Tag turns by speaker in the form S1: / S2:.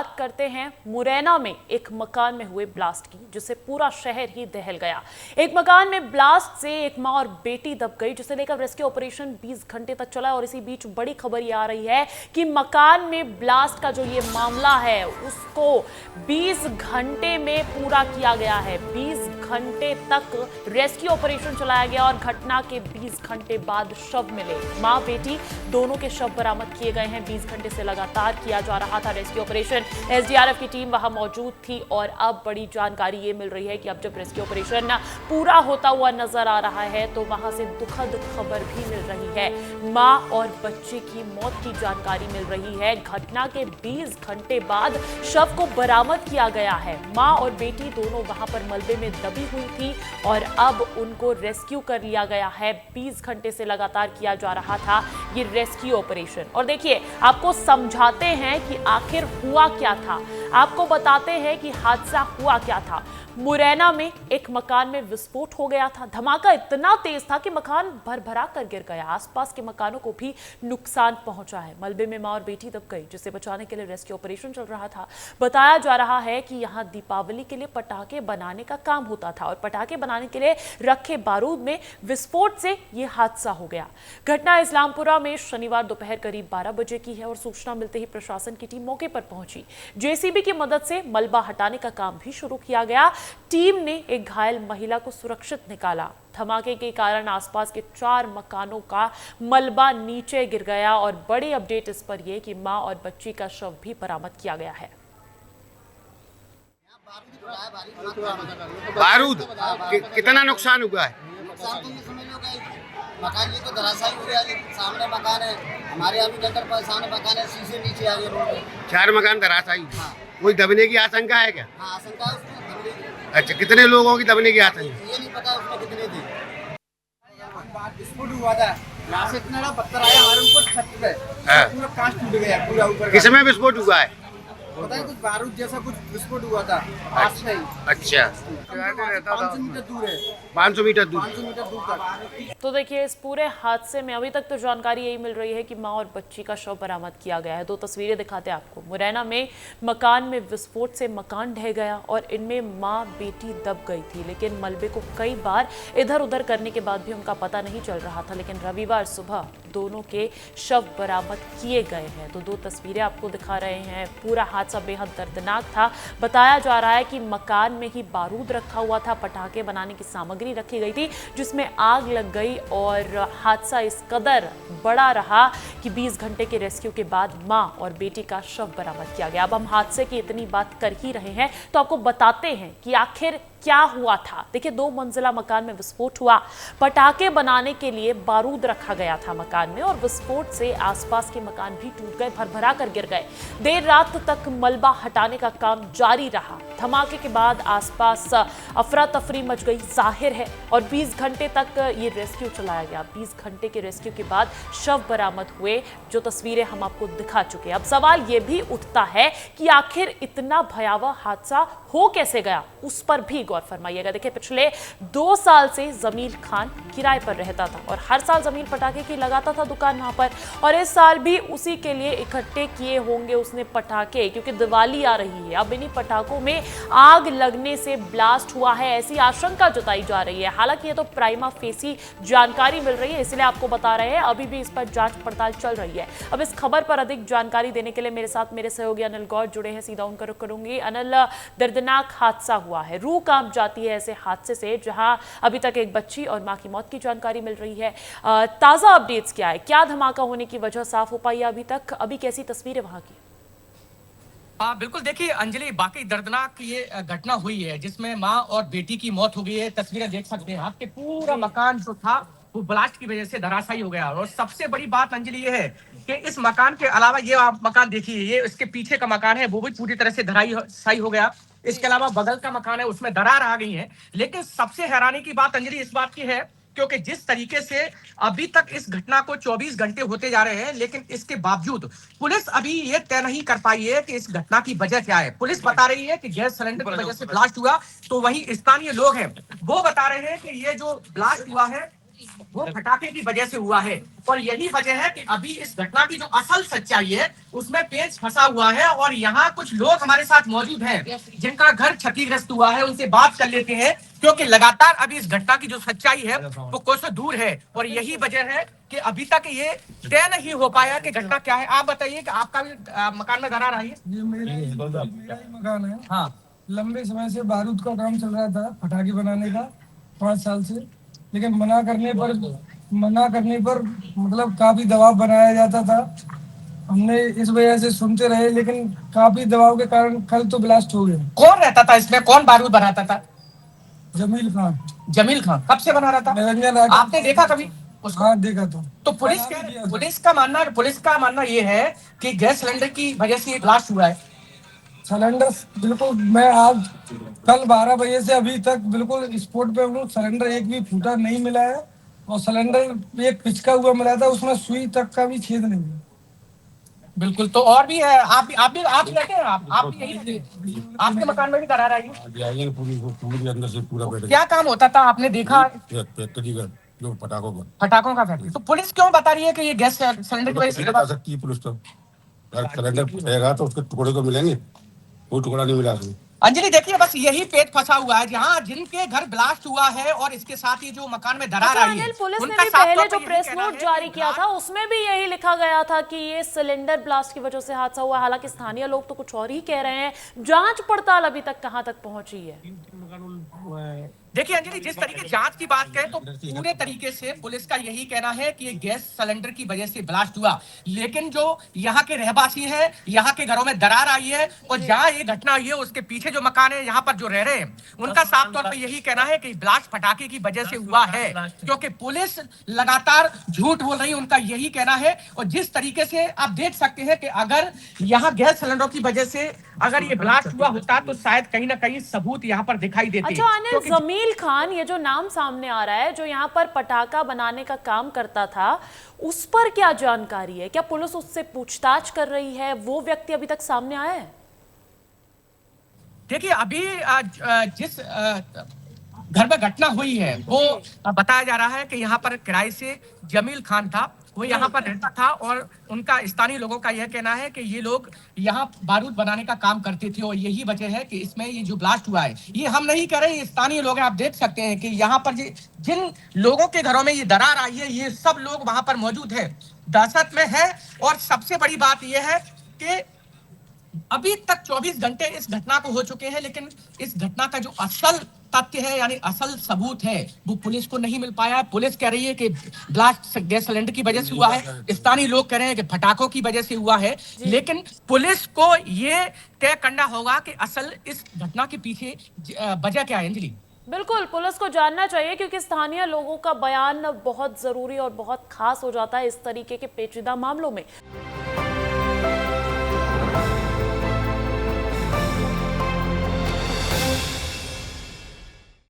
S1: बात करते हैं मुरैना में एक मकान में हुए ब्लास्ट की, जिससे पूरा शहर ही दहल गया। एक मकान में ब्लास्ट से एक मां और बेटी दब गई, जिसे लेकर रेस्क्यू ऑपरेशन 20 घंटे तक चला। और इसी बीच बड़ी खबर ये आ रही है कि मकान में ब्लास्ट का जो ये मामला है उसको 20 घंटे में पूरा किया गया है। 20 घंटे तक रेस्क्यू ऑपरेशन चलाया गया और घटना के 20 घंटे बाद शव मिले। मां बेटी दोनों के शव बरामद किए गए हैं। 20 घंटे से लगातार किया जा रहा था रेस्क्यू ऑपरेशन। एसडीआरएफ की टीम वहां मौजूद थी और अब बड़ी जानकारी ये मिल रही है कि अब जब रेस्क्यू ऑपरेशन पूरा होता हुआ नजर आ रहा है तो वहां से दुखद खबर भी मिल रही है। मां और बच्चे की मौत की जानकारी मिल रही है। घटना के 20 घंटे बाद शव को बरामद किया गया है। मां और बेटी दोनों वहां पर मलबे में दबी हुई थी और अब उनको रेस्क्यू कर लिया गया है। 20 घंटे से लगातार किया जा रहा था ये रेस्क्यू ऑपरेशन। और देखिए, आपको समझाते हैं कि आखिर हुआ क्या था, आपको बताते हैं कि हादसा हुआ क्या था। मुरैना में एक मकान में विस्फोट हो गया था। धमाका इतना तेज था कि मकान भरभरा कर गिर गया। आसपास के मकानों को भी नुकसान पहुंचा है। मलबे में मां और बेटी दब गई, जिसे बचाने के लिए रेस्क्यू ऑपरेशन चल रहा था। बताया जा रहा है कि यहां दीपावली के लिए पटाखे बनाने का काम होता था और पटाखे बनाने के लिए रखे बारूद में विस्फोट से यह हादसा हो गया। घटना इस्लामपुरा में शनिवार दोपहर करीब 12 बजे की है और सूचना मिलते ही प्रशासन की टीम मौके पर पहुंची। जेसीबी की मदद से मलबा हटाने का काम भी शुरू किया गया। टीम ने एक घायल महिला को सुरक्षित निकाला। धमाके के कारण आसपास के 4 मकानों का मलबा नीचे गिर गया और बड़ी अपडेट इस पर यह कि मां और बच्ची का शव भी बरामद किया गया है।
S2: बारूद कितना नुकसान हुआ है?
S3: नुकसान तो नहीं समझ लो कि मकान ये तो धराशायी हो गया। सामने मकान है हमारे, अभी डंडर पर सामने मकान है, शीशे नीचे आ गए रोड पे।
S2: 4 मकान धराशायी।
S3: हाँ।
S2: कोई दबने की आशंका है क्या?
S3: हाँ, आशंका है उसमें दबने की।
S2: अच्छा, कितने लोगों की दबने की आशंका?
S3: ये नहीं पता उसमें कितने थे। विस्फोट हुआ था, यहाँ से इतना बड़ा पत्थर आया हमारे ऊपर छत पे, पूरा कांच टूट गया पूरा ऊपर।
S2: किसमें विस्फोट हुआ है?
S3: पता है कुछ बारूद जैसा कुछ विस्फोट हुआ था पास में ही।
S2: अच्छा,
S3: 500 मीटर दूर है।
S2: 500 मीटर दूर।
S3: 500 मीटर दूर तक।
S1: तो देखिए, इस पूरे हादसे में अभी तक तो जानकारी यही मिल रही है कि मां और बच्ची का शव बरामद किया गया है। 2 तस्वीरें दिखाते हैं आपको। मुरैना में मकान में विस्फोट से मकान ढह गया और इनमें मां बेटी दब गई थी, लेकिन मलबे को कई बार इधर उधर करने के बाद भी उनका पता नहीं चल रहा था। लेकिन रविवार सुबह दोनों के शव बरामद किए गए हैं। तो 2 तस्वीरें आपको दिखा रहे हैं। पूरा हादसा बेहद दर्दनाक था। बताया जा रहा है कि मकान में ही बारूद रखा हुआ था, पटाखे बनाने की सामग्री रखी गई थी, जिसमें आग लग गई और हादसा इस कदर बड़ा रहा कि 20 घंटे के रेस्क्यू के बाद मां और बेटी का शव बरामद किया गया। अब हम हादसे की इतनी बात कर ही रहे हैं तो आपको बताते हैं कि आखिर क्या हुआ था। देखिए, 2 मंजिला मकान में विस्फोट हुआ। पटाखे बनाने के लिए बारूद रखा गया था मकान में और विस्फोट से आसपास के मकान भी टूट गए, भरभरा कर गिर गए। देर रात तक मलबा हटाने का काम जारी रहा। धमाके के बाद आसपास अफरा तफरी मच गई, जाहिर है, और 20 घंटे तक ये रेस्क्यू चलाया गया। 20 घंटे के रेस्क्यू के बाद शव बरामद हुए, जो तस्वीरें हम आपको दिखा चुके। अब सवाल ये भी उठता है कि आखिर इतना भयावह हादसा हो कैसे गया, उस पर भी गौर फरमाइएगा। देखिए, पिछले 2 साल से जमील खान किराए पर रहता था और हर साल जमील पटाखे की लगाता था दुकान वहां पर, और इस साल भी उसी के लिए इकट्ठे किए होंगे उसने पटाखे, क्योंकि दिवाली आ रही है। अब इन्हीं पटाखों में आग लगने से ब्लास्ट हुआ है, ऐसी आशंका जताई जा रही है। हालांकि ये तो प्राइमा फेसी जानकारी मिल रही है, इसलिए आपको बता रहे हैं। अभी भी इस पर जांच पड़ताल चल रही है। अब इस खबर पर अधिक जानकारी देने के लिए मेरे साथ मेरे सहयोगी अनिल गौड़ जुड़े हैं। सीधा उनका रुख करूंगी। अनिल, दर्दनाक हादसा हुआ है, रूह कांप जाती है ऐसे हादसे से, जहां अभी तक एक बच्ची और मां की मौत की जानकारी मिल रही है। ताजा अपडेट्स क्या है? क्या धमाका होने की वजह साफ हो पाई है अभी तक? अभी कैसी तस्वीर है वहां की?
S4: हाँ बिल्कुल, देखिए अंजलि, बाकी दर्दनाक ये घटना हुई है जिसमें माँ और बेटी की मौत हो गई है। तस्वीरें देख सकते हैं आपके, पूरा मकान जो था वो ब्लास्ट की वजह से धराशायी हो गया। और सबसे बड़ी बात अंजलि ये है कि इस मकान के अलावा ये आप मकान देखिए, ये इसके पीछे का मकान है, वो भी पूरी तरह से धराशायी हो गया। इसके अलावा बगल का मकान है, उसमें दरार आ गई है। लेकिन सबसे हैरानी की बात अंजलि इस बात की है, क्योंकि जिस तरीके से अभी तक इस घटना को 24 घंटे होते जा रहे हैं, लेकिन इसके बावजूद पुलिस अभी ये तय नहीं कर पाई है कि इस घटना की वजह क्या है। पुलिस बता रही है कि गैस सिलेंडर की वजह से ब्लास्ट हुआ, तो वहीं स्थानीय लोग हैं वो बता रहे हैं कि ये जो ब्लास्ट हुआ है वो फटाके की वजह से हुआ है। और यही वजह है कि अभी इस घटना की जो असल सच्चाई है उसमें पेच फंसा हुआ है। और यहाँ कुछ लोग हमारे साथ मौजूद हैं जिनका घर क्षतिग्रस्त हुआ है, उनसे बात कर लेते हैं, क्योंकि लगातार अभी इस घटना की जो सच्चाई है वो कोसों दूर है। और यही वजह है कि अभी तक ये तय नहीं हो पाया कि घटना क्या है। आप बताइए कि आपका भी मकान में दरार आई है?
S5: ये मेरा ही मकान है।
S4: हाँ,
S5: लंबे समय से बारूद का काम चल रहा था, पटाखे बनाने का 5 साल से, लेकिन मना करने पर मतलब काफी दबाव बनाया जाता था। हमने इस वजह से सुनते रहे, लेकिन काफी दबाव के कारण कल तो ब्लास्ट हो गए।
S4: कौन रहता था इसमें, कौन बारूद बनाता था?
S5: जमील खान।
S4: जमील खान कब से बना रहा था?
S5: निरंजन
S4: आपने देखा कभी उसको?
S5: हाँ, देखा था।
S4: तो पुलिस का मानना ये है कि गैस सिलेंडर की वजह से ये ब्लास्ट हुआ है।
S5: सिलेंडर बिल्कुल, मैं आज कल 12 बजे से अभी तक बिल्कुल स्पॉट पे हूँ। सिलेंडर एक भी फूटा नहीं मिला है, और सिलेंडर एक पिचका हुआ मिला था, उसमें सुई तक का भी छेद नहीं है।
S4: बिल्कुल। तो और भी है, आप भी रहते हैं, आप भी यही रहते हैं? आपके मकान में भी दरार आई है?
S6: पूरी अंदर से पूरा बैठ
S4: क्या काम होता था, आपने देखा?
S6: फैक्ट्री का जो पटाखों का
S4: पटाखों का फैक्ट्री। तो पुलिस क्यों बता रही है कि ये गैस सिलेंडर की वजह से?
S6: बता सकती है पुलिस तो। अगर सिलेंडर फटेगा तो उसके टुकड़े तो मिलेंगे, कोई टुकड़ा नहीं मिला उसमें।
S4: अंजलि देखिए, बस यही पेट फंसा हुआ है जहां जिनके घर ब्लास्ट हुआ है और इसके साथ ही जो मकान में दरार
S1: अच्छा
S4: आई है।
S1: अनिल, पुलिस ने
S4: उनका
S1: भी
S4: साफ
S1: पहले
S4: तौर
S1: जो
S4: पर
S1: प्रेस
S4: यही कहना
S1: नोट
S4: है
S1: जारी
S4: कि
S1: किया था उसमें भी यही लिखा गया था कि ये सिलेंडर ब्लास्ट की वजह से हादसा हुआ। हालांकि स्थानीय लोग तो कुछ और ही कह रहे हैं। जांच पड़ताल अभी तक कहां तक पहुंची है?
S4: देखिए अंजलि, जिस तरीके जांच की बात करें तो पूरे तरीके से पुलिस का यही कहना है कि ये गैस सिलेंडर की वजह से ब्लास्ट हुआ। लेकिन जो यहाँ के रहवासी हैं, यहाँ के घरों में दरार आई है और जहाँ ये घटना हुई है उसके पीछे जो मकान है यहाँ पर जो रह रहे हैं, उनका साफ तौर पर यही कहना है कि ब्लास्ट पटाखे की वजह से हुआ है। क्योंकि पुलिस लगातार झूठ बोल रही है, उनका यही कहना है। और जिस तरीके से आप देख सकते हैं कि अगर यहाँ गैस सिलेंडर की वजह से अगर ये ब्लास्ट हुआ होता तो शायद कहीं ना कहीं सबूत यहाँ पर दिखाई देते।
S1: अच्छा अनिल, जमील खान ये जो नाम सामने आ रहा है, जो यहाँ पर पटाखा बनाने का काम करता था, उस पर क्या जानकारी है? क्या पुलिस उससे पूछताछ कर रही है? वो व्यक्ति अभी तक सामने आया है?
S4: देखिए अभी जिस घर में घटना हुई है वो बताया जा रहा है कि यहाँ पर किराए से जमील खान था, वो यहाँ पर रहता था। और उनका स्थानीय लोगों का यह कहना है कि ये लोग यहाँ बारूद बनाने का काम करते थे और यही वजह है कि इसमें ये जो ब्लास्ट हुआ है, ये हम नहीं कह रहे, ये स्थानीय लोग हैं। आप देख सकते हैं कि यहाँ पर जिन लोगों के घरों में ये दरार आई है, ये सब लोग वहां पर मौजूद है, दहशत में है। और सबसे बड़ी बात यह है कि अभी तक 24 घंटे इस घटना को हो चुके हैं, लेकिन इस घटना का जो असल तथ्य है यानी असल सबूत है वो पुलिस को नहीं मिल पाया है। पुलिस कह रही है कि ब्लास्ट गैस सिलेंडर की वजह से हुआ है, स्थानीय लोग कह रहे हैं कि पटाखों की वजह से हुआ है। लेकिन पुलिस को ये तय करना होगा कि असल इस घटना के पीछे वजह क्या है। अंजलि
S1: बिल्कुल, पुलिस को जानना चाहिए क्योंकि स्थानीय लोगों का बयान बहुत जरूरी और बहुत खास हो जाता है इस तरीके के पेचीदा मामलों में।